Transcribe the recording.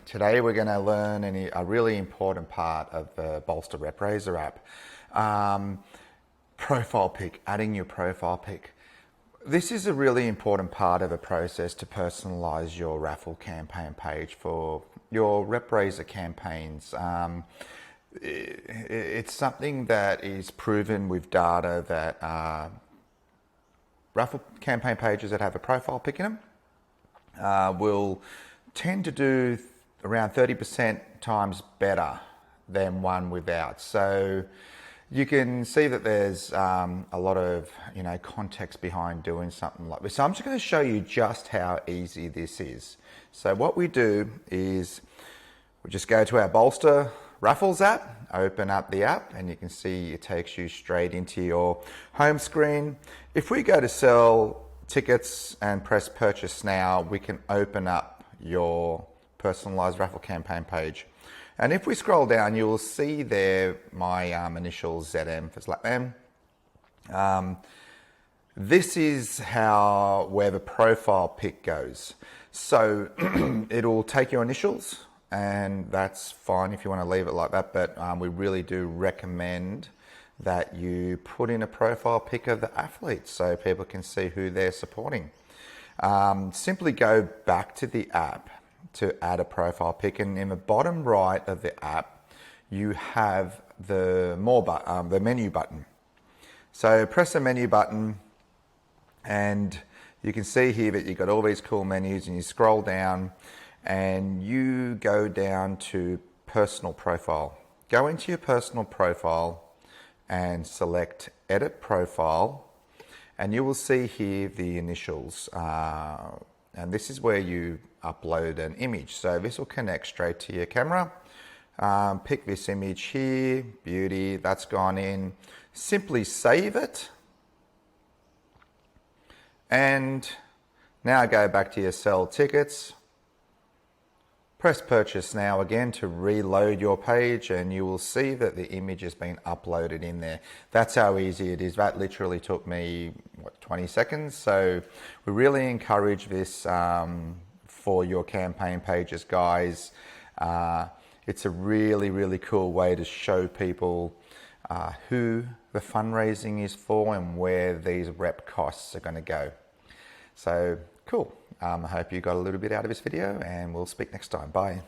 Today we're going to learn a really important part of the Bolsta RepRaiser app. Profile pic, adding your profile pic. This is a really important part of the process to personalize your Raffle campaign page for your RepRaiser campaigns. It's something that is proven with data that Raffle campaign pages that have a profile pic in them will tend to do around 30% times better than one without. So you can see that there's a lot of context behind doing something like this. So I'm just going to show you just how easy this is. So what we do is we just go to our Bolsta Raffles app, open up the app, and you can see it takes you straight into your home screen. If we go to sell tickets and press purchase now, we can open up your personalized Raffle campaign page. And if we scroll down, you will see there my initials ZM for Zlatman. This is where the profile pic goes. So it'll take your initials, and that's fine if you want to leave it like that, but we really do recommend that you put in a profile pic of the athletes so people can see who they're supporting. Simply go back to the app to add a profile pic, and in the bottom right of the app you have the the menu button. So press the menu button and you can see here that you've got all these cool menus, and you scroll down and you go down to personal profile. Go into your personal profile and select edit profile, and you will see here the initials, and this is where you upload an image. So this will connect straight to your camera. Pick this image here, beauty, that's gone in. Simply save it, and now go back to your sell tickets. Press purchase now again to reload your page, and you will see that the image has been uploaded in there. That's how easy it is. That literally took me 20 seconds. So we really encourage this for your campaign pages, guys. It's a really cool way to show people who the fundraising is for and where these rep costs are going to go. So cool. I hope you got a little bit out of this video, and we'll speak next time. Bye.